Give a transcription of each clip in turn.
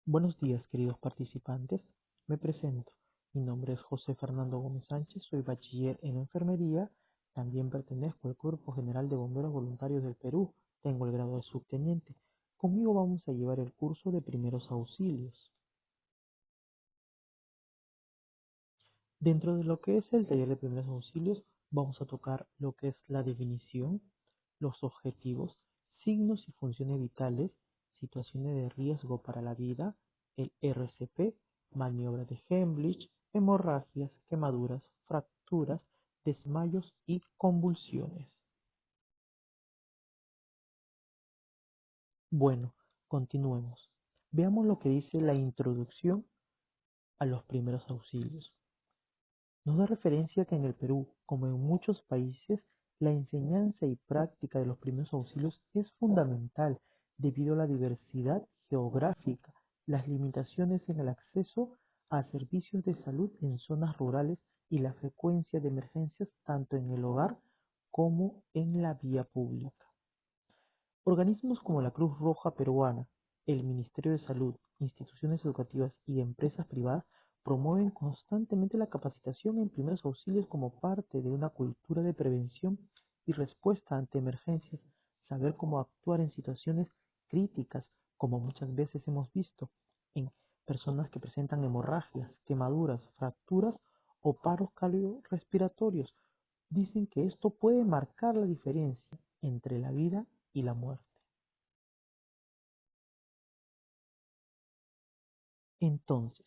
Buenos días, queridos participantes. Me presento. Mi nombre es José Fernando Gómez Sánchez, soy bachiller en enfermería. También pertenezco al Cuerpo General de Bomberos Voluntarios del Perú. Tengo el grado de subteniente. Conmigo vamos a llevar el curso de primeros auxilios. Dentro de lo que es el taller de primeros auxilios, vamos a tocar lo que es la definición, los objetivos, signos y funciones vitales, situaciones de riesgo para la vida, el RCP, maniobra de Heimlich, hemorragias, quemaduras, fracturas, desmayos y convulsiones. Bueno, continuemos. Veamos lo que dice la introducción a los primeros auxilios. Nos da referencia que en el Perú, como en muchos países, la enseñanza y práctica de los primeros auxilios es fundamental debido a la diversidad geográfica, las limitaciones en el acceso a servicios de salud en zonas rurales y la frecuencia de emergencias tanto en el hogar como en la vía pública. Organismos como la Cruz Roja Peruana, el Ministerio de Salud, instituciones educativas y empresas privadas promueven constantemente la capacitación en primeros auxilios como parte de una cultura de prevención y respuesta ante emergencias, saber cómo actuar en situaciones críticas, como muchas veces hemos visto en personas que presentan hemorragias, quemaduras, fracturas o paros cardiorrespiratorios. Dicen que esto puede marcar la diferencia entre la vida y la muerte. Entonces,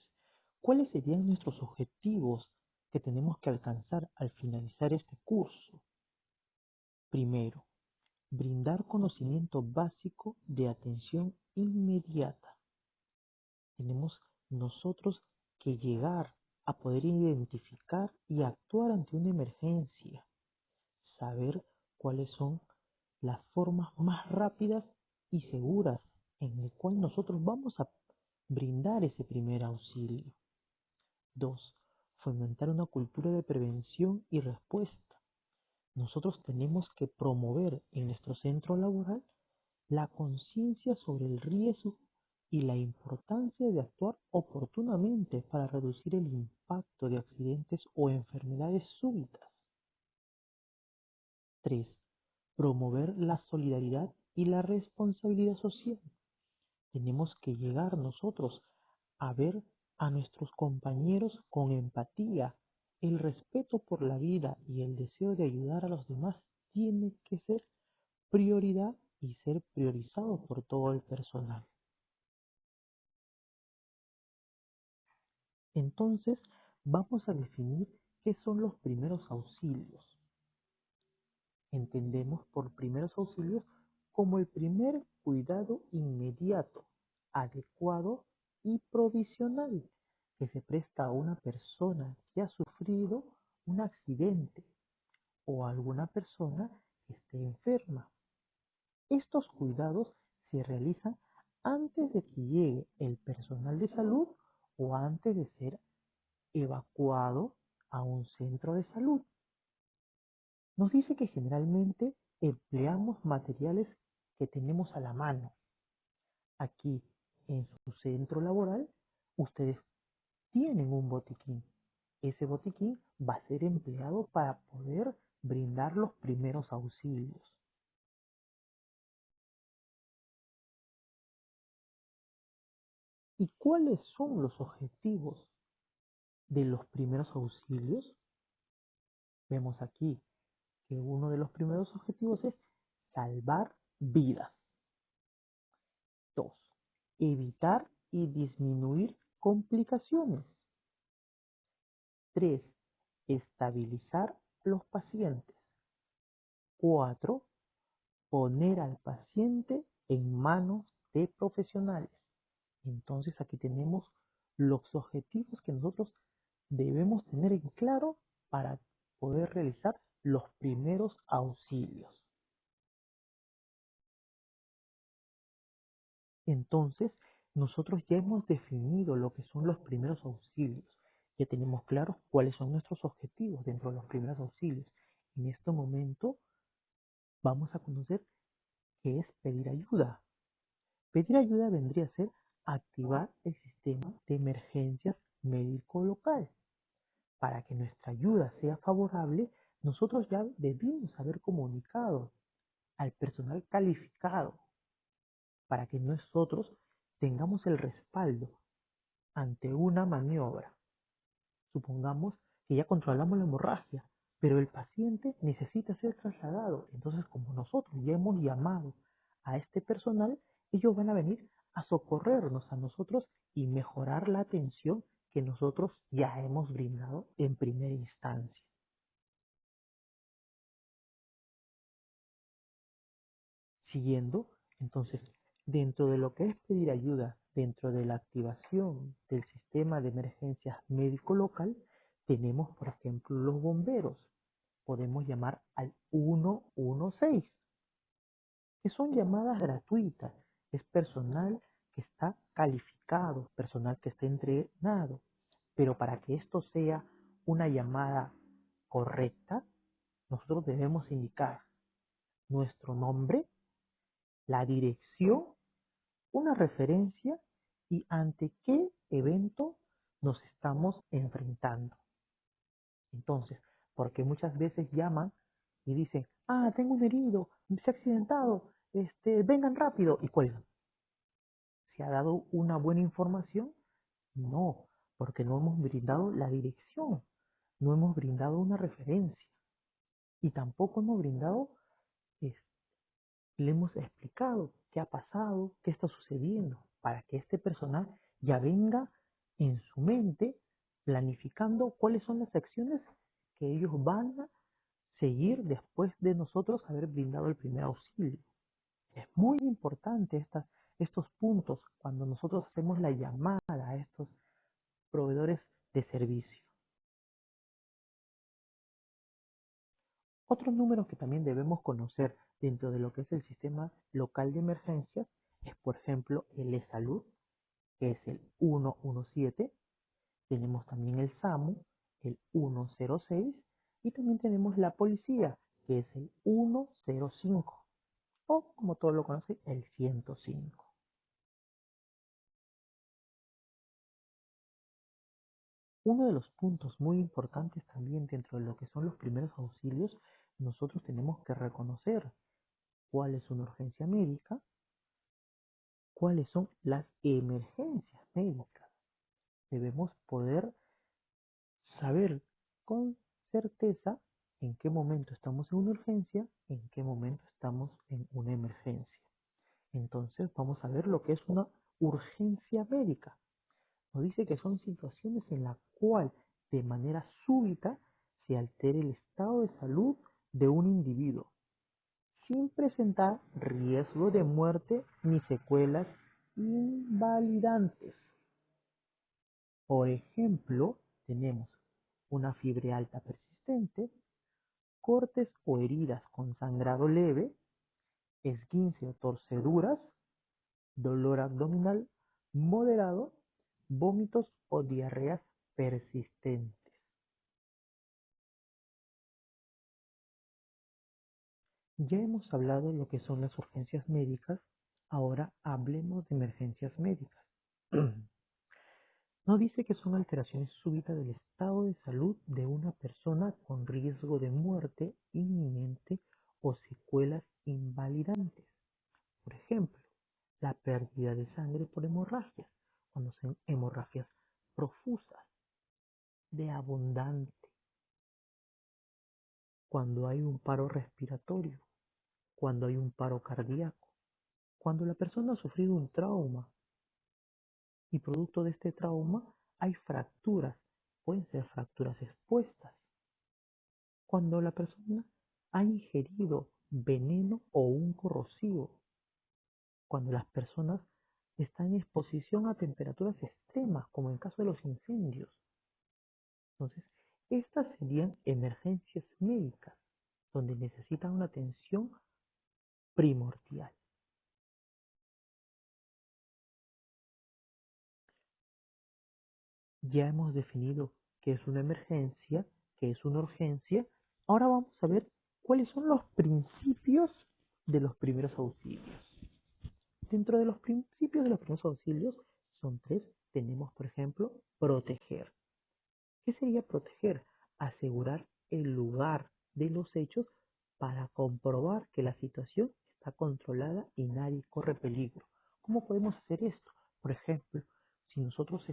¿cuáles serían nuestros objetivos que tenemos que alcanzar al finalizar este curso? Primero, brindar conocimiento básico de atención inmediata. Tenemos nosotros que llegar a poder identificar y actuar ante una emergencia, saber cuáles son las formas más rápidas y seguras en el cual nosotros vamos a brindar ese primer auxilio. 2. Fomentar una cultura de prevención y respuesta. Nosotros tenemos que promover en nuestro centro laboral la conciencia sobre el riesgo y la importancia de actuar oportunamente para reducir el impacto de accidentes o enfermedades súbitas. 3. Promover la solidaridad y la responsabilidad social. Tenemos que llegar nosotros a ver a nuestros compañeros con empatía. El respeto por la vida y el deseo de ayudar a los demás tiene que ser prioridad y ser priorizado por todo el personal. Entonces, vamos a definir qué son los primeros auxilios. Entendemos por primeros auxilios como el primer cuidado inmediato, adecuado y provisional que se presta a una persona que ha sufrido un accidente o a alguna persona que esté enferma. Estos cuidados se realizan antes de que llegue el personal de salud o antes de ser evacuado a un centro de salud. Nos dice que generalmente empleamos materiales que tenemos a la mano. Aquí, en su centro laboral, ustedes tienen un botiquín. Ese botiquín va a ser empleado para poder brindar los primeros auxilios. ¿Y cuáles son los objetivos de los primeros auxilios? Vemos aquí que uno de los primeros objetivos es salvar vidas. 2. Evitar y disminuir complicaciones. 3. Estabilizar los pacientes. 4. Poner al paciente en manos de profesionales. Entonces aquí tenemos los objetivos que nosotros debemos tener en claro para poder realizar los primeros auxilios. Entonces, nosotros ya hemos definido lo que son los primeros auxilios. Ya tenemos claros cuáles son nuestros objetivos dentro de los primeros auxilios. En este momento vamos a conocer qué es pedir ayuda. Pedir ayuda vendría a ser activar el sistema de emergencias médico local. Para que nuestra ayuda sea favorable, nosotros ya debimos haber comunicado al personal calificado para que nosotros tengamos el respaldo ante una maniobra. Supongamos que ya controlamos la hemorragia, pero el paciente necesita ser trasladado. Entonces, como nosotros ya hemos llamado a este personal, ellos van a venir a socorrernos a nosotros y mejorar la atención que nosotros ya hemos brindado en primera instancia. Siguiendo, entonces, dentro de lo que es pedir ayuda, dentro de la activación del sistema de emergencias médico local, tenemos, por ejemplo, los bomberos. Podemos llamar al 116, que son llamadas gratuitas. Es personal que está calificado, personal que está entrenado. Pero para que esto sea una llamada correcta, nosotros debemos indicar nuestro nombre, la dirección, una referencia y ante qué evento nos estamos enfrentando. Entonces, porque muchas veces llaman y dicen, tengo un herido, se ha accidentado, vengan rápido, y cuelgan. ¿Se ha dado una buena información? No, porque no hemos brindado la dirección, no hemos brindado una referencia y tampoco hemos brindado, le hemos explicado qué ha pasado, qué está sucediendo, para que este personal ya venga en su mente planificando cuáles son las acciones que ellos van a seguir después de nosotros haber brindado el primer auxilio. Es muy importante estos puntos cuando nosotros hacemos la llamada a estos proveedores de servicio. Otros números que también debemos conocer dentro de lo que es el sistema local de emergencias es, por ejemplo, el e-salud, que es el 117. Tenemos también el SAMU, el 106, y también tenemos la policía, que es el 105, o como todos lo conocen, el 105. Uno de los puntos muy importantes también dentro de lo que son los primeros auxilios, nosotros tenemos que reconocer cuál es una urgencia médica, cuáles son las emergencias médicas. Debemos poder saber con certeza en qué momento estamos en una urgencia, en qué momento estamos en una emergencia. Entonces vamos a ver lo que es una urgencia médica. Nos dice que son situaciones en las cuales de manera súbita se altere el estado de salud de un individuo, sin presentar riesgo de muerte ni secuelas invalidantes. Por ejemplo, tenemos una fiebre alta persistente, cortes o heridas con sangrado leve, esguince o torceduras, dolor abdominal moderado, vómitos o diarreas persistentes. Ya hemos hablado de lo que son las urgencias médicas, ahora hablemos de emergencias médicas. No dice que son alteraciones súbitas del estado de salud de una persona con riesgo de muerte inminente o secuelas invalidantes. Por ejemplo, la pérdida de sangre por hemorragias, cuando son hemorragias profusas, de abundante, cuando hay un paro respiratorio, cuando hay un paro cardíaco, cuando la persona ha sufrido un trauma y producto de este trauma hay fracturas, pueden ser fracturas expuestas, cuando la persona ha ingerido veneno o un corrosivo, cuando las personas están en exposición a temperaturas extremas, como en el caso de los incendios. Entonces, estas serían emergencias médicas, donde necesitan una atención primordial. Ya hemos definido qué es una emergencia, qué es una urgencia. Ahora vamos a ver cuáles son los principios de los primeros auxilios. Dentro de los principios de los primeros auxilios son tres. Tenemos, por ejemplo, proteger. ¿Qué sería proteger? Asegurar el lugar de los hechos para comprobar que la situación está controlada y nadie corre peligro. ¿Cómo podemos hacer esto? Por ejemplo, si nosotros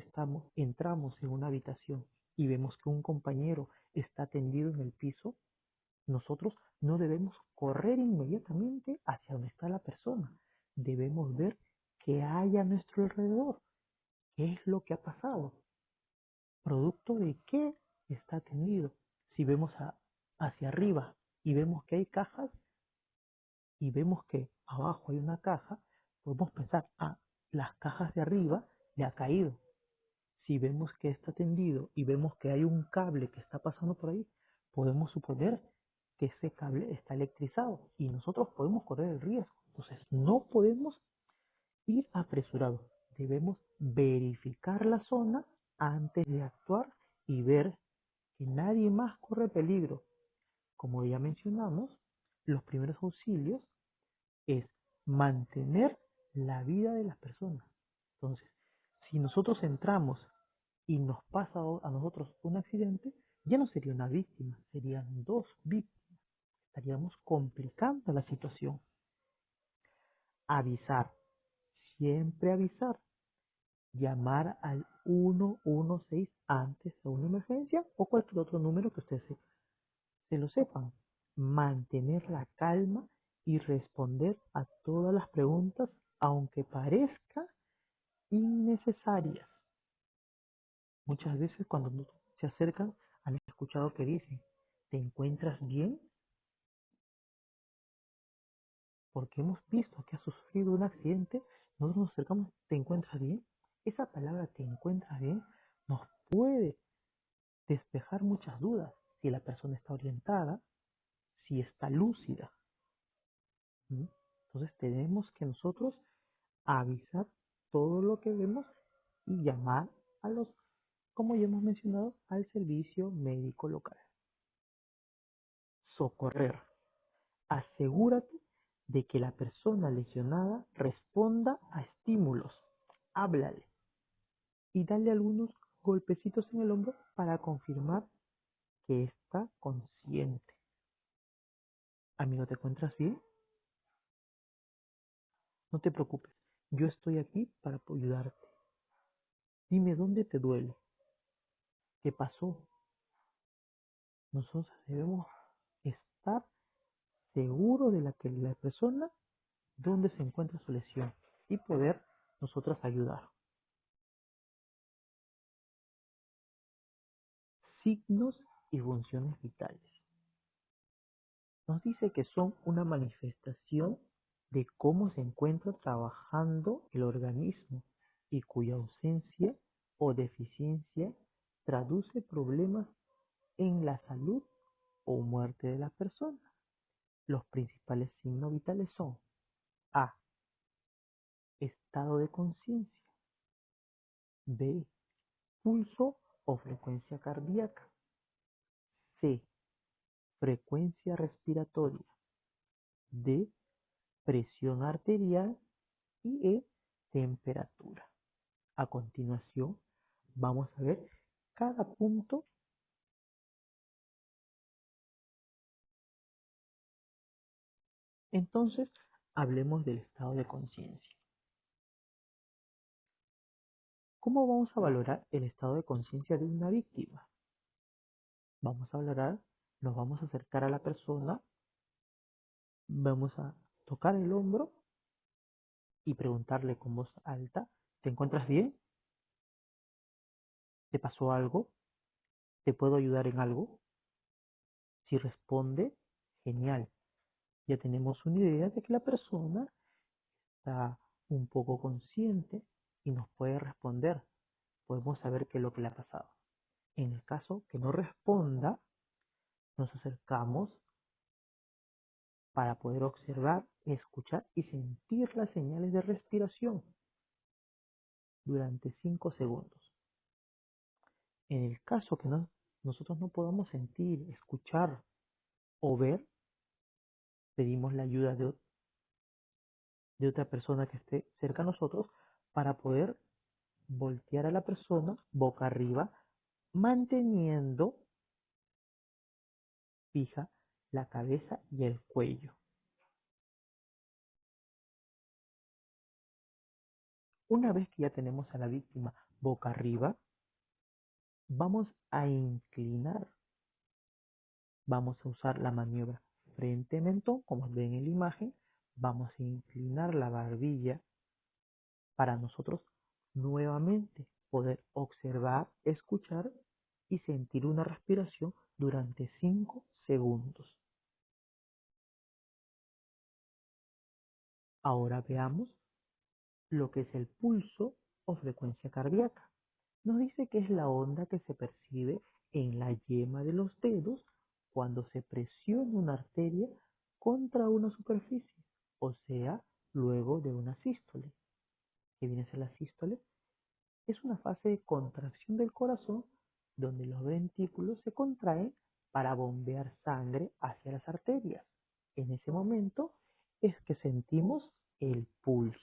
entramos en una habitación y vemos que un compañero está tendido en el piso, nosotros no debemos correr inmediatamente hacia donde está la persona. Debemos ver qué hay a nuestro alrededor, qué es lo que ha pasado, producto de qué está tendido. Si vemos hacia arriba y vemos que hay cajas y vemos que abajo hay una caja, podemos pensar, las cajas de arriba le ha caído. Si vemos que está tendido y vemos que hay un cable que está pasando por ahí, podemos suponer que ese cable está electrizado y nosotros podemos correr el riesgo. Entonces, no podemos ir apresurados. Debemos verificar la zona antes de actuar y ver que nadie más corre peligro. Como ya mencionamos, los primeros auxilios es mantener la vida de las personas. Entonces, si nosotros entramos y nos pasa a nosotros un accidente, ya no sería una víctima, serían dos víctimas. Estaríamos complicando la situación. Avisar, siempre avisar. Llamar al 116 antes de una emergencia o cualquier otro número que ustedes se lo sepan. Mantener la calma y responder a todas las preguntas, aunque parezca innecesarias. Muchas veces cuando se acercan, han escuchado que dicen, ¿te encuentras bien? Porque hemos visto que ha sufrido un accidente, nosotros nos acercamos, ¿te encuentras bien? Esa palabra, ¿te encuentras bien?, nos puede despejar muchas dudas. Si la persona está orientada, si está lúcida. ¿Mm? Entonces tenemos que nosotros avisar todo lo que vemos y llamar a los, como ya hemos mencionado, al servicio médico local. Socorrer. Asegúrate de que la persona lesionada responda a estímulos. Háblale y dale algunos golpecitos en el hombro para confirmar que está consciente. Amigo, ¿te encuentras bien? No te preocupes, yo estoy aquí para ayudarte. Dime dónde te duele, qué pasó. Nosotros debemos estar seguros de que la persona dónde se encuentra su lesión y poder nosotros ayudar. Signos y funciones vitales. Nos dice que son una manifestación de cómo se encuentra trabajando el organismo y cuya ausencia o deficiencia traduce problemas en la salud o muerte de la persona. Los principales signos vitales son A. Estado de conciencia. B. Pulso o frecuencia cardíaca. C. Frecuencia respiratoria. D. Presión arterial. Y E. Temperatura. A continuación, vamos a ver cada punto. Entonces, hablemos del estado de conciencia. ¿Cómo vamos a valorar el estado de conciencia de una víctima? Vamos a valorar, nos vamos a acercar a la persona, vamos a tocar el hombro y preguntarle con voz alta, ¿te encuentras bien? ¿Te pasó algo? ¿Te puedo ayudar en algo? Si responde, genial. Ya tenemos una idea de que la persona está un poco consciente y nos puede responder. Podemos saber qué es lo que le ha pasado. En el caso que no responda, nos acercamos para poder observar, escuchar y sentir las señales de respiración durante 5 segundos. En el caso que nosotros no podamos sentir, escuchar o ver, pedimos la ayuda de otra persona que esté cerca a nosotros para poder persona boca arriba, manteniendo fija la cabeza y el cuello. Una vez que ya tenemos a la víctima boca arriba, vamos a inclinar. Vamos a usar la maniobra frente-mentón, como ven en la imagen. Vamos a inclinar la barbilla para nosotros nuevamente poder observar, escuchar y sentir una respiración durante 5 segundos. Ahora veamos lo que es el pulso o frecuencia cardíaca. Nos dice que es la onda que se percibe en la yema de los dedos cuando se presiona una arteria contra una superficie, o sea, luego de una sístole. ¿Qué viene a ser la sístole? Es una fase de contracción del corazón donde los ventrículos se contraen para bombear sangre hacia las arterias. En ese momento es que sentimos el pulso.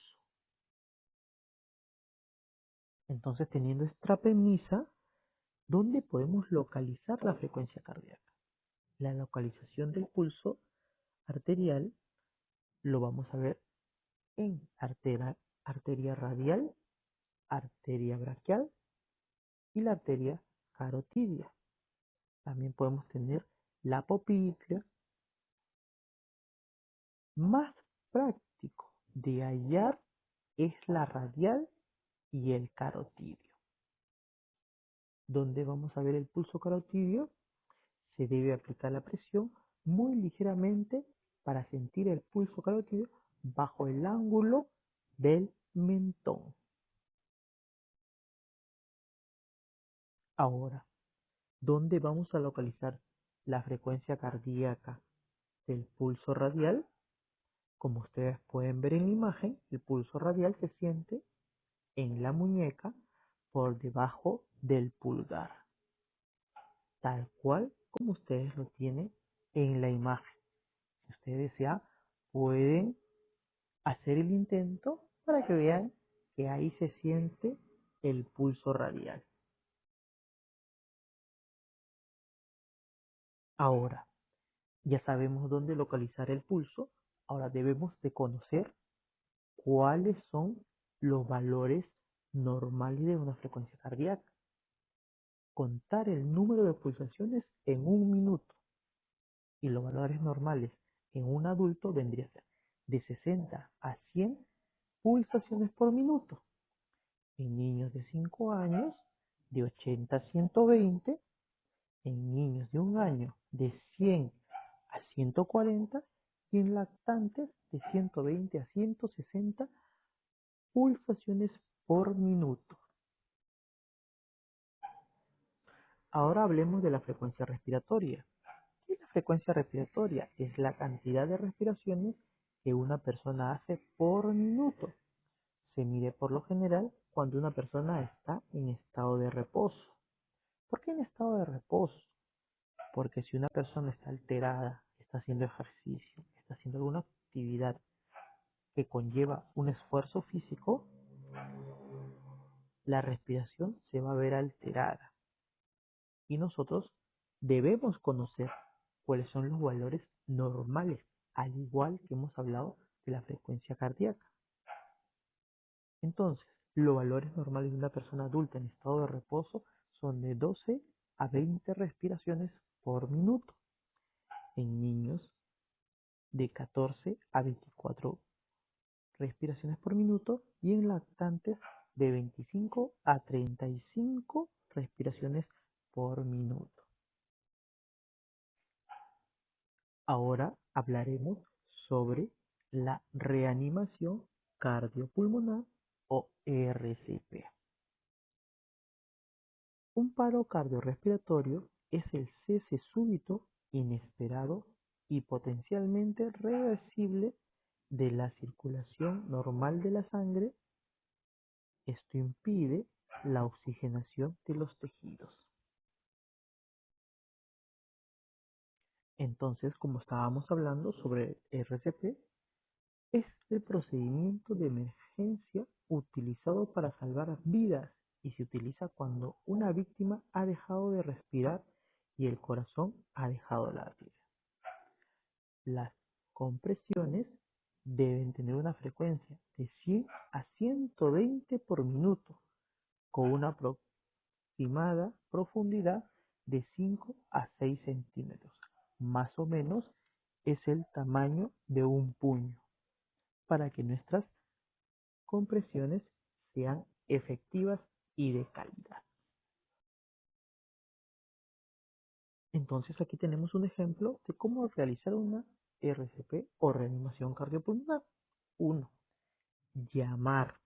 Entonces, teniendo esta premisa, ¿dónde podemos localizar la frecuencia cardíaca? La localización del pulso arterial lo vamos a ver en arteria radial, arteria braquial y la arteria carotidia. También podemos tener la poplitea. Más práctico de hallar es la radial y el carotidio. ¿Dónde vamos a ver el pulso carotidio? Se debe aplicar la presión muy ligeramente para sentir el pulso carotidio bajo el ángulo del mentón. Ahora, ¿dónde vamos a localizar la frecuencia cardíaca del pulso radial? Como ustedes pueden ver en la imagen, el pulso radial se siente en la muñeca por debajo del pulgar, tal cual como ustedes lo tienen en la imagen. Si ustedes desean, pueden hacer el intento para que vean que ahí se siente el pulso radial. Ahora, ya sabemos dónde localizar el pulso. Ahora debemos de conocer cuáles son los valores normales de una frecuencia cardíaca. Contar el número de pulsaciones en un minuto y los valores normales en un adulto vendría a ser de 60 a 100 pulsaciones por minuto. En niños de 5 años, de 80 a 120. En niños de 1 año, de 100 a 140. Y en lactantes, de 120 a 160 pulsaciones por minuto. Ahora hablemos de la frecuencia respiratoria. ¿Qué es la frecuencia respiratoria? Es la cantidad de respiraciones que una persona hace por minuto. Se mide por lo general cuando una persona está en estado de reposo. ¿Por qué en estado de reposo? Porque si una persona está alterada, está haciendo ejercicio, está haciendo alguna actividad que conlleva un esfuerzo físico, la respiración se va a ver alterada. Y nosotros debemos conocer cuáles son los valores normales, al igual que hemos hablado de la frecuencia cardíaca. Entonces, los valores normales de una persona adulta en estado de reposo son de 12 a 20 respiraciones por minuto. En niños, de 14 a 24 respiraciones por minuto. Y en lactantes, de 25 a 35 respiraciones por minuto. Ahora hablaremos sobre la reanimación cardiopulmonar o RCP. Un paro cardiorrespiratorio es el cese súbito, inesperado y potencialmente reversible de la circulación normal de la sangre. Esto impide la oxigenación de los tejidos. Entonces, como estábamos hablando sobre RCP, es el procedimiento de emergencia utilizado para salvar vidas y se utiliza cuando una víctima ha dejado de respirar y el corazón ha dejado de latir. Las compresiones deben tener una frecuencia de 100 a 120 por minuto, con una aproximada profundidad de 5 a 6 centímetros. Más o menos es el tamaño de un puño, para que nuestras compresiones sean efectivas y de calidad. Entonces aquí tenemos un ejemplo de cómo realizar una RCP o reanimación cardiopulmonar. 1. Llamar.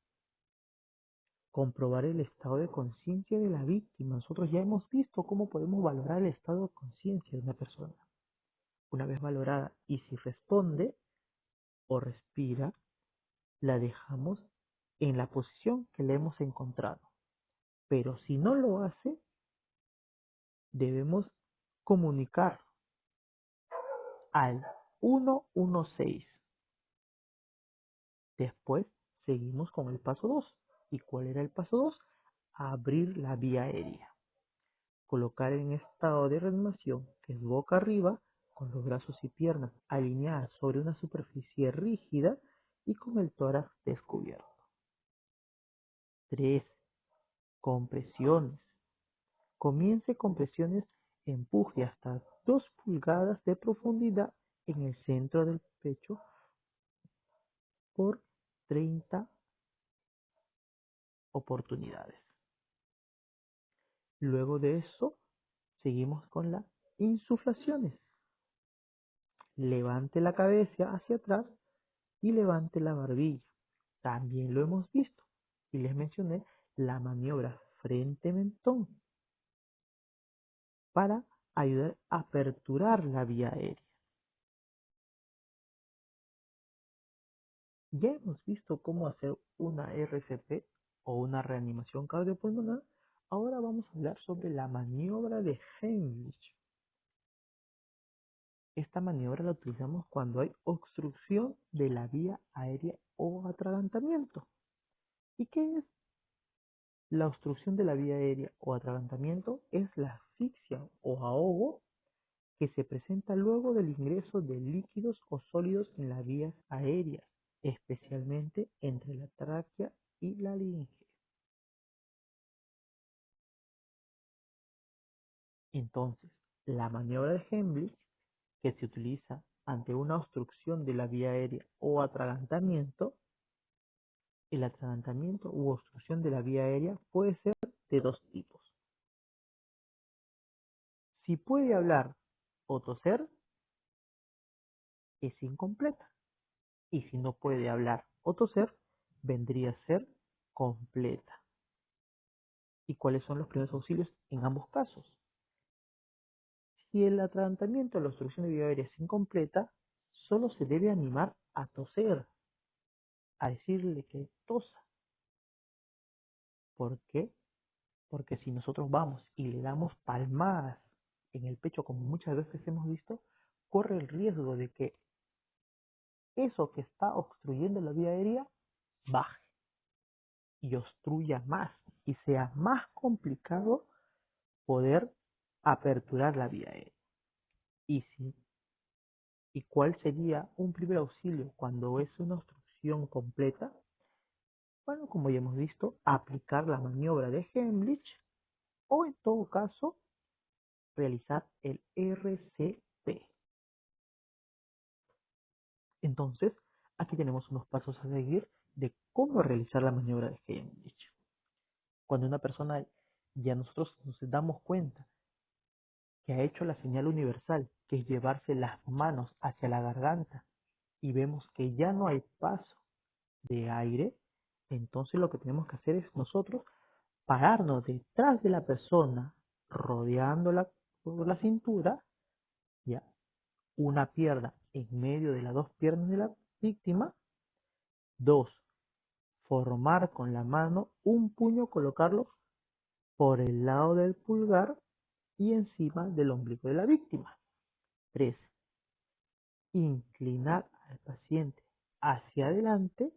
Comprobar el estado de conciencia de la víctima. Nosotros ya hemos visto cómo podemos valorar el estado de conciencia de una persona. Una vez valorada y si responde o respira, la dejamos en la posición que le hemos encontrado. Pero si no lo hace, debemos comunicar al 116. Después seguimos con el paso 2. ¿Y cuál era el paso 2? Abrir la vía aérea. Colocar en estado de reanimación, que es boca arriba, con los brazos y piernas alineadas sobre una superficie rígida y con el tórax descubierto. 3. Compresiones. Comience con presiones, empuje hasta 2 pulgadas de profundidad en el centro del pecho por 30 oportunidades. Luego de eso, seguimos con las insuflaciones. Levante la cabeza hacia atrás y levante la barbilla. También lo hemos visto y les mencioné la maniobra frente-mentón para ayudar a aperturar la vía aérea. Ya hemos visto cómo hacer una RCP o una reanimación cardiopulmonar. Ahora vamos a hablar sobre la maniobra de Heimlich. Esta maniobra la utilizamos cuando hay obstrucción de la vía aérea o atragantamiento. ¿Y qué es la obstrucción de la vía aérea o atragantamiento? Es la asfixia o ahogo que se presenta luego del ingreso de líquidos o sólidos en las vías aéreas, especialmente entre la tráquea y la laringe. Entonces, la maniobra de Heimlich, que se utiliza ante una obstrucción de la vía aérea o atragantamiento, el atragantamiento u obstrucción de la vía aérea puede ser de dos tipos. Si puede hablar o toser, es incompleta. Y si no puede hablar o toser, vendría a ser completa. ¿Y cuáles son los primeros auxilios en ambos casos? Si el atragantamiento o la obstrucción de vía aérea es incompleta, solo se debe animar a toser, a decirle que tosa. ¿Por qué? Porque si nosotros vamos y le damos palmadas en el pecho, como muchas veces hemos visto, corre el riesgo de que eso que está obstruyendo la vía aérea baje y obstruya más y sea más complicado poder aperturar la vía aérea. ¿Y cuál sería un primer auxilio cuando es una obstrucción completa? Bueno, como ya hemos visto, aplicar la maniobra de Heimlich o en todo caso realizar el RCP. Entonces, aquí tenemos unos pasos a seguir de cómo realizar la maniobra de Heimlich. Cuando una persona ya nosotros nos damos cuenta que ha hecho la señal universal, que es llevarse las manos hacia la garganta y vemos que ya no hay paso de aire, entonces lo que tenemos que hacer es nosotros pararnos detrás de la persona, rodeándola por la cintura, ya, una pierna en medio de las dos piernas de la víctima. 2. Formar con la mano un puño, colocarlo por el lado del pulgar y encima del ombligo de la víctima. 3. Inclinar al paciente hacia adelante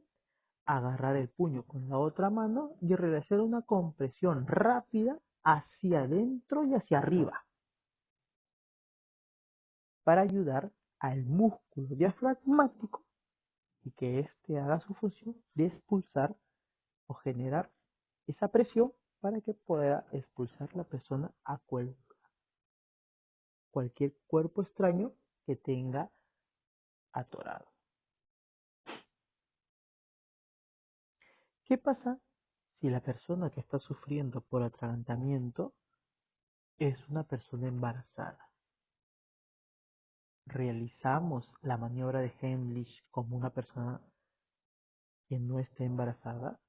agarrar el puño con la otra mano y realizar una compresión rápida hacia adentro y hacia arriba para ayudar al músculo diafragmático y que éste haga su función de expulsar o generar esa presión para que pueda expulsar la persona a cualquier cuerpo extraño que tenga atorado. ¿Qué pasa si la persona que está sufriendo por atragantamiento es una persona embarazada? ¿Realizamos la maniobra de Heimlich como una persona que no esté embarazada?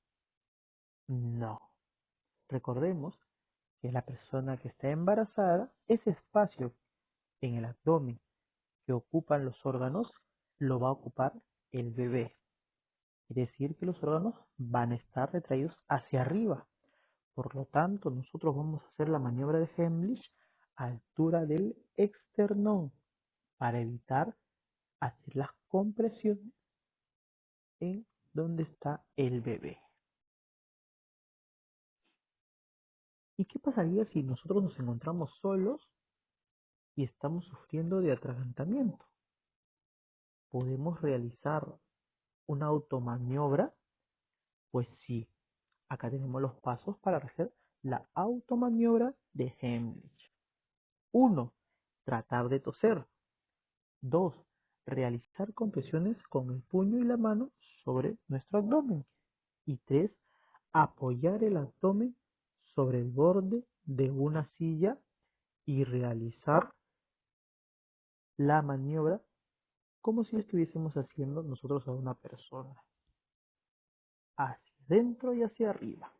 No. Recordemos que la persona que está embarazada, ese espacio en el abdomen que ocupan los órganos, lo va a ocupar el bebé. Es decir, que los órganos van a estar retraídos hacia arriba. Por lo tanto, nosotros vamos a hacer la maniobra de Heimlich a altura del esternón para evitar hacer las compresiones en donde está el bebé. ¿Y qué pasaría si nosotros nos encontramos solos y estamos sufriendo de atragantamiento? ¿Podemos realizar una automaniobra? Pues sí, acá tenemos los pasos para hacer la automaniobra de Heimlich. 1. Tratar de toser. 2. Realizar compresiones con el puño y la mano sobre nuestro abdomen. Y 3. Apoyar el abdomen sobre el borde de una silla y realizar la maniobra como si estuviésemos haciendo nosotros a una persona. Hacia adentro y hacia arriba.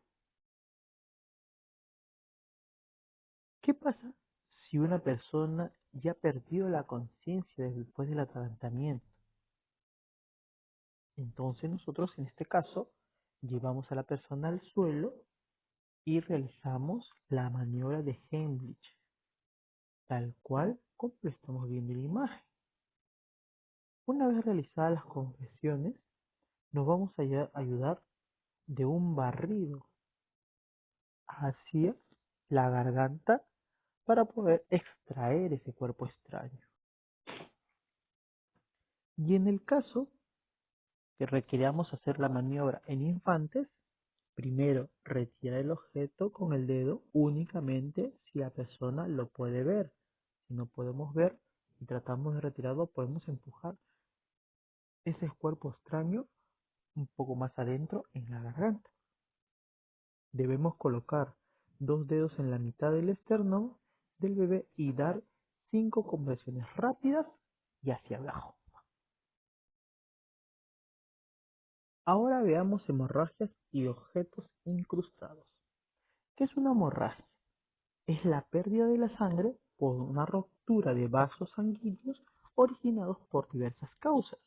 ¿Qué pasa si una persona ya perdió la conciencia después del atragantamiento? Entonces nosotros en este caso llevamos a la persona al suelo y realizamos la maniobra de Heimlich, tal cual como lo estamos viendo en la imagen. Una vez realizadas las compresiones, nos vamos a ayudar de un barrido hacia la garganta para poder extraer ese cuerpo extraño. Y en el caso que requeramos hacer la maniobra en infantes, primero retira el objeto con el dedo únicamente si la persona lo puede ver. Si no podemos ver y tratamos de retirarlo, podemos empujar ese cuerpo extraño un poco más adentro en la garganta. Debemos colocar 2 dedos en la mitad del esternón del bebé y dar 5 compresiones rápidas y hacia abajo. Ahora veamos hemorragias y objetos incrustados. ¿Qué es una hemorragia? Es la pérdida de la sangre por una ruptura de vasos sanguíneos originados por diversas causas.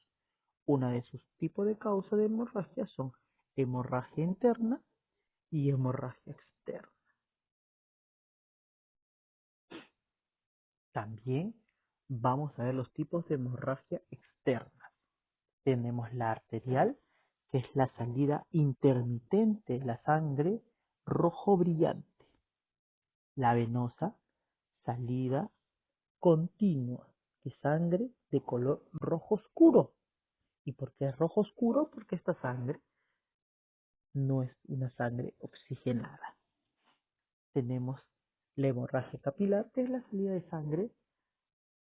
Una de sus tipos de causas de hemorragia son hemorragia interna y hemorragia externa. También vamos a ver los tipos de hemorragia externa. Tenemos la arterial, que es la salida intermitente de la sangre rojo brillante. La venosa, salida continua de sangre de color rojo oscuro. ¿Y por qué es rojo oscuro? Porque esta sangre no es una sangre oxigenada. Tenemos la hemorragia capilar, que es la salida de sangre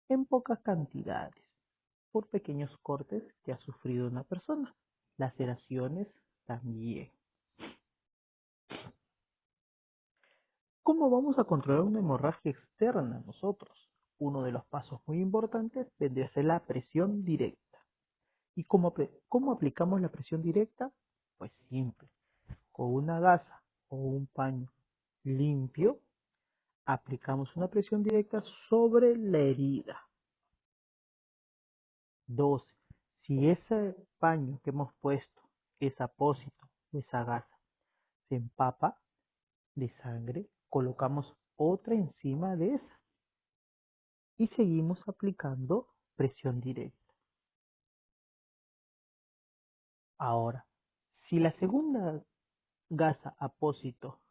en pocas cantidades por pequeños cortes que ha sufrido una persona. Laceraciones también. ¿Cómo vamos a controlar una hemorragia externa nosotros? Uno de los pasos muy importantes vendría a ser la presión directa. ¿Y cómo aplicamos la presión directa? Pues simple. Con una gasa o un paño limpio, aplicamos una presión directa sobre la herida. 2. Si ese paño que hemos puesto, ese apósito o esa gasa, se empapa de sangre, colocamos otra encima de esa y seguimos aplicando presión directa. Ahora, Si la segunda gasa, apósito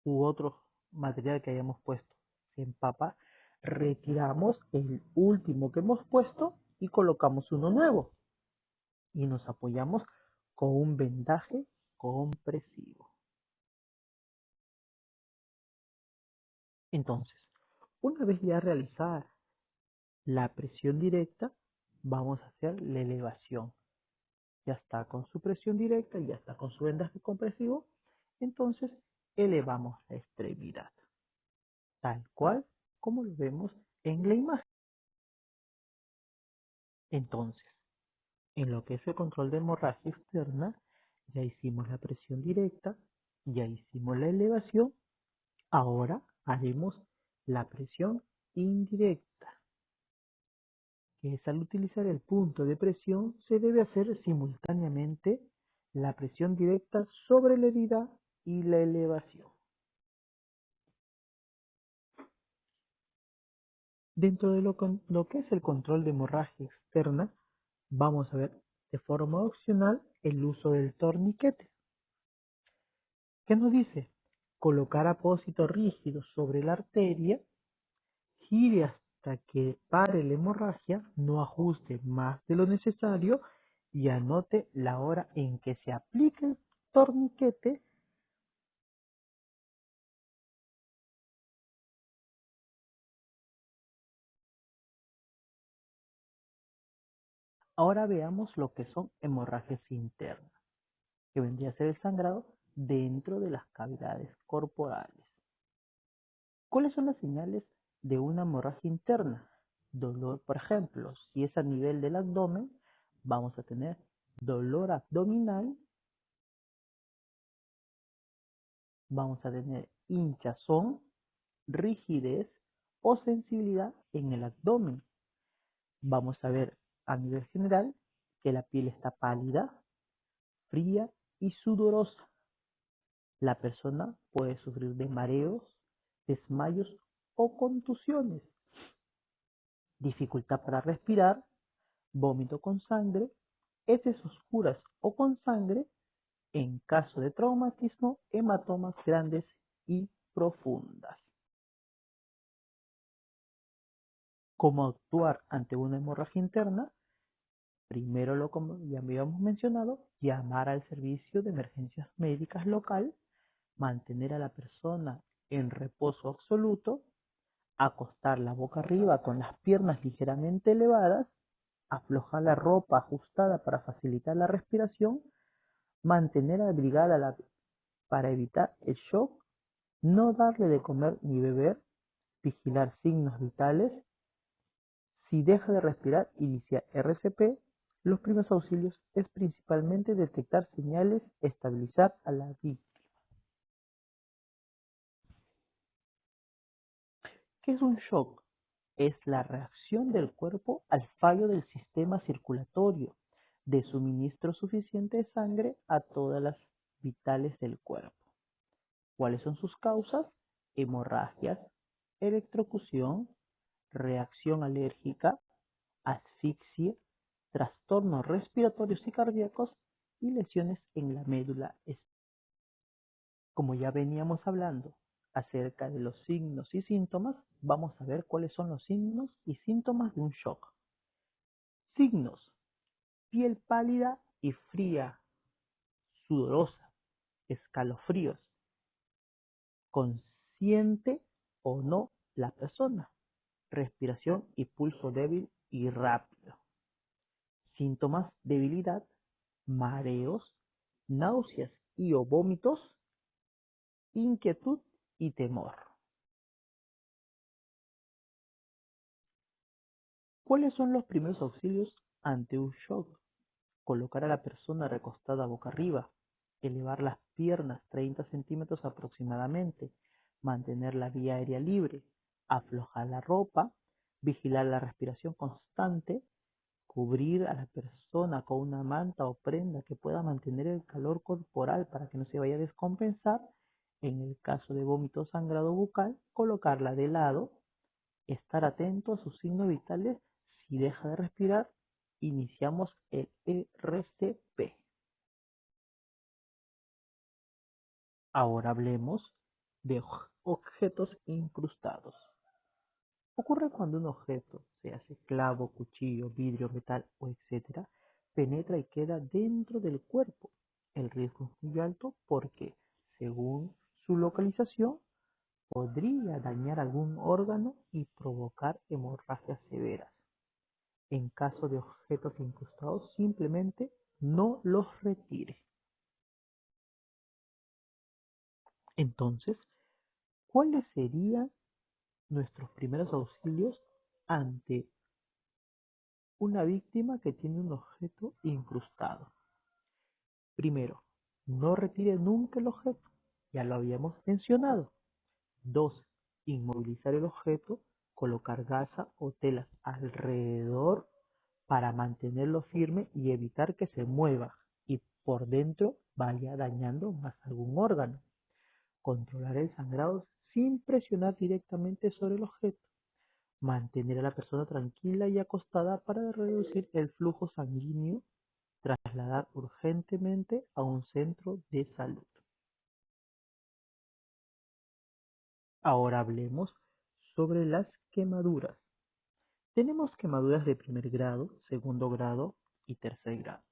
u otro material que hayamos puesto se empapa, retiramos el último que hemos puesto y colocamos uno nuevo y nos apoyamos con un vendaje compresivo. Entonces, una vez ya realizada la presión directa, vamos a hacer la elevación. Ya está con su presión directa, ya está con su vendaje compresivo, entonces elevamos la extremidad, tal cual como lo vemos en la imagen. Entonces, en lo que es el control de hemorragia externa, ya hicimos la presión directa, ya hicimos la elevación, ahora haremos la presión indirecta, que es al utilizar el punto de presión se debe hacer simultáneamente la presión directa sobre la herida y la elevación. Dentro de lo que es el control de hemorragia externa, vamos a ver de forma opcional el uso del torniquete. ¿Qué nos dice? Colocar apósito rígido sobre la arteria, gire hasta que pare la hemorragia, no ajuste más de lo necesario y anote la hora en que se aplique el torniquete. Ahora veamos lo que son hemorragias internas, que vendría a ser el sangrado dentro de las cavidades corporales. ¿Cuáles son las señales de una hemorragia interna? Dolor, por ejemplo, si es a nivel del abdomen, vamos a tener dolor abdominal, vamos a tener hinchazón, rigidez o sensibilidad en el abdomen. Vamos a ver a nivel general que la piel está pálida, fría y sudorosa. La persona puede sufrir de mareos, desmayos o contusiones, dificultad para respirar, vómito con sangre, heces oscuras o con sangre, en caso de traumatismo, hematomas grandes y profundas. ¿Cómo actuar ante una hemorragia interna? Primero, como ya habíamos mencionado, llamar al servicio de emergencias médicas local, mantener a la persona en reposo absoluto, acostarla boca arriba con las piernas ligeramente elevadas, aflojar la ropa ajustada para facilitar la respiración, mantener abrigada para evitar el shock, no darle de comer ni beber, vigilar signos vitales. Si deja de respirar, iniciar RCP. Los primeros auxilios es principalmente detectar señales, estabilizar a la víctima. ¿Qué es un shock? Es la reacción del cuerpo al fallo del sistema circulatorio de suministro suficiente de sangre a todas las vitales del cuerpo. ¿Cuáles son sus causas? Hemorragias, electrocución, reacción alérgica, asfixia, trastornos respiratorios y cardíacos y lesiones en la médula espinal. Como ya veníamos hablando acerca de los signos y síntomas, vamos a ver cuáles son los signos y síntomas de un shock. Signos: piel pálida y fría, sudorosa, escalofríos, consciente o no la persona, respiración y pulso débil y rápido. Síntomas: debilidad, mareos, náuseas y o vómitos, inquietud y temor. ¿Cuáles son los primeros auxilios ante un shock? Colocar a la persona recostada boca arriba, elevar las piernas 30 centímetros aproximadamente, mantener la vía aérea libre, aflojar la ropa, vigilar la respiración constante, cubrir a la persona con una manta o prenda que pueda mantener el calor corporal para que no se vaya a descompensar. En el caso de vómito o sangrado bucal, colocarla de lado, estar atento a sus signos vitales. Si deja de respirar, iniciamos el RCP. Ahora hablemos de objetos incrustados. Ocurre cuando un objeto, sea clavo, cuchillo, vidrio, metal o etcétera, penetra y queda dentro del cuerpo. El riesgo es muy alto porque, según su localización, podría dañar algún órgano y provocar hemorragias severas. En caso de objetos incrustados, simplemente no los retire. Entonces, ¿cuáles serían nuestros primeros auxilios ante una víctima que tiene un objeto incrustado? Primero, no retire nunca el objeto, ya lo habíamos mencionado. 2. Inmovilizar el objeto, colocar gasa o telas alrededor para mantenerlo firme y evitar que se mueva y por dentro vaya dañando más algún órgano. Controlar el sangrado sin presionar directamente sobre el objeto. Mantener a la persona tranquila y acostada para reducir el flujo sanguíneo. Trasladar urgentemente a un centro de salud. Ahora hablemos sobre las quemaduras. Tenemos quemaduras de primer grado, segundo grado y tercer grado.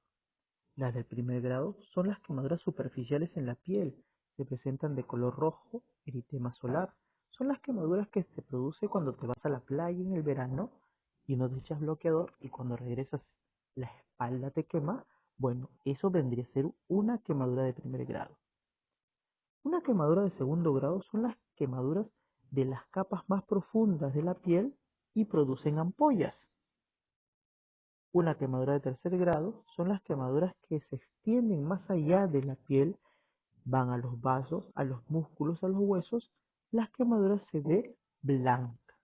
Las del primer grado son las quemaduras superficiales en la piel. Se presentan de color rojo, eritema solar. Son las quemaduras que se produce cuando te vas a la playa en el verano y no te echas bloqueador y cuando regresas la espalda te quema. Bueno, eso vendría a ser una quemadura de primer grado. Una quemadura de segundo grado son las quemaduras de las capas más profundas de la piel y producen ampollas. Una quemadura de tercer grado son las quemaduras que se extienden más allá de la piel, van a los vasos, a los músculos, a los huesos. Las quemaduras se ve blanca.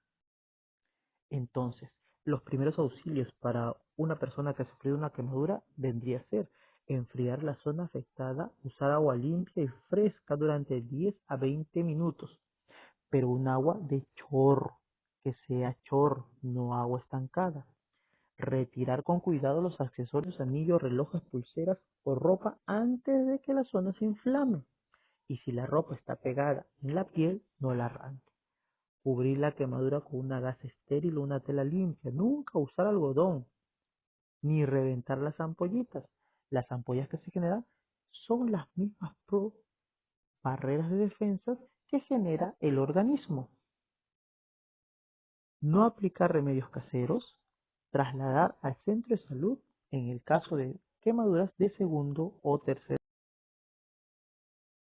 Entonces, los primeros auxilios para una persona que ha sufrido una quemadura vendría a ser enfriar la zona afectada, usar agua limpia y fresca durante 10 a 20 minutos, pero un agua de chorro, que sea chorro, no agua estancada. Retirar con cuidado los accesorios, anillos, relojes, pulseras o ropa antes de que la zona se inflame. Y si la ropa está pegada en la piel, no la arranque. Cubrir la quemadura con una gasa estéril o una tela limpia. Nunca usar algodón, ni reventar las ampollitas. Las ampollas que se generan son las mismas barreras de defensa que genera el organismo. No aplicar remedios caseros. Trasladar al centro de salud en el caso de quemaduras de segundo o tercer.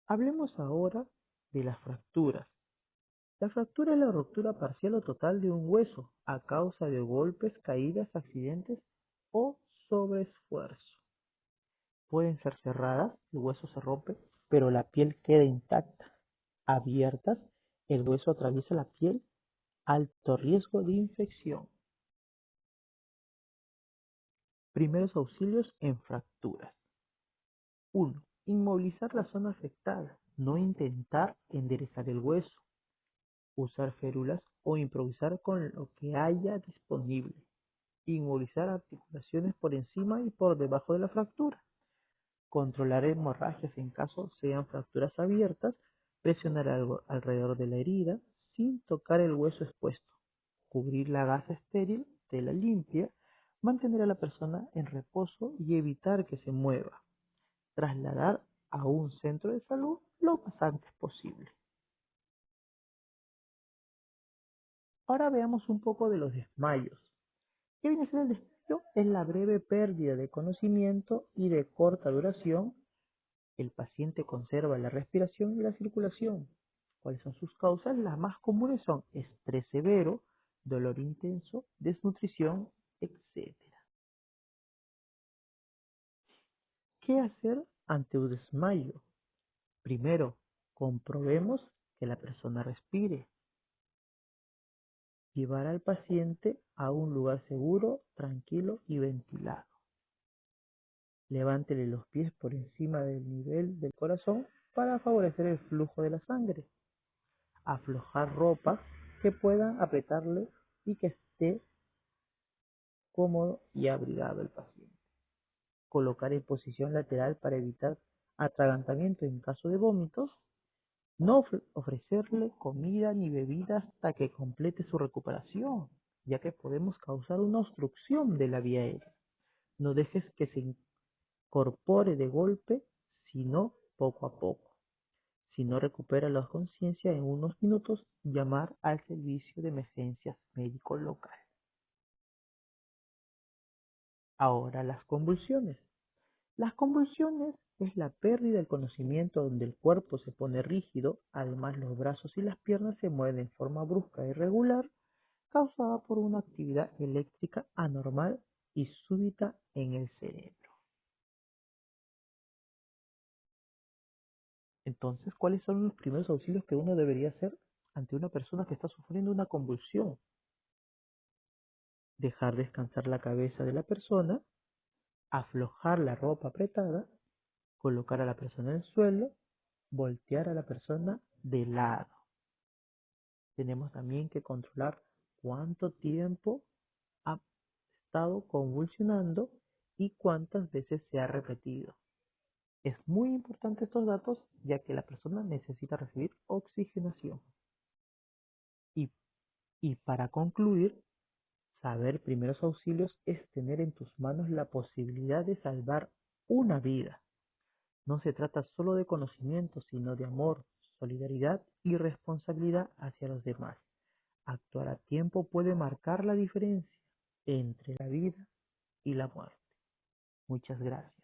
Hablemos ahora de las fracturas. La fractura es la ruptura parcial o total de un hueso a causa de golpes, caídas, accidentes o sobreesfuerzo. Pueden ser cerradas, el hueso se rompe, pero la piel queda intacta. Abiertas, el hueso atraviesa la piel, alto riesgo de infección. Primeros auxilios en fracturas. 1. Inmovilizar la zona afectada. No intentar enderezar el hueso. Usar férulas o improvisar con lo que haya disponible. Inmovilizar articulaciones por encima y por debajo de la fractura. Controlar hemorragias en caso sean fracturas abiertas. Presionar algo alrededor de la herida sin tocar el hueso expuesto. Cubrir la gasa estéril, tela limpia. Mantener a la persona en reposo y evitar que se mueva. Trasladar a un centro de salud lo más antes posible. Ahora veamos un poco de los desmayos. ¿Qué viene a ser el desmayo? Es la breve pérdida de conocimiento y de corta duración. El paciente conserva la respiración y la circulación. ¿Cuáles son sus causas? Las más comunes son estrés severo, dolor intenso, desnutrición, etc. ¿Qué hacer ante un desmayo? Primero, comprobemos que la persona respire. Llevar al paciente a un lugar seguro, tranquilo y ventilado. Levántele los pies por encima del nivel del corazón para favorecer el flujo de la sangre. Aflojar ropa que pueda apretarle y que esté cómodo y abrigado el paciente. Colocar en posición lateral para evitar atragantamiento en caso de vómitos, no ofrecerle comida ni bebida hasta que complete su recuperación, ya que podemos causar una obstrucción de la vía aérea. No dejes que se incorpore de golpe, sino poco a poco. Si no recupera la conciencia en unos minutos, llamar al servicio de emergencias médico local. Ahora las convulsiones. Las convulsiones es la pérdida del conocimiento donde el cuerpo se pone rígido, además los brazos y las piernas se mueven en forma brusca e irregular, causada por una actividad eléctrica anormal y súbita en el cerebro. Entonces, ¿cuáles son los primeros auxilios que uno debería hacer ante una persona que está sufriendo una convulsión? Dejar descansar la cabeza de la persona, aflojar la ropa apretada, colocar a la persona en el suelo, voltear a la persona de lado. Tenemos también que controlar cuánto tiempo ha estado convulsionando y cuántas veces se ha repetido. Es muy importante estos datos ya que la persona necesita recibir oxigenación. Y, y para concluir, saber primeros auxilios es tener en tus manos la posibilidad de salvar una vida. No se trata solo de conocimiento, sino de amor, solidaridad y responsabilidad hacia los demás. Actuar a tiempo puede marcar la diferencia entre la vida y la muerte. Muchas gracias.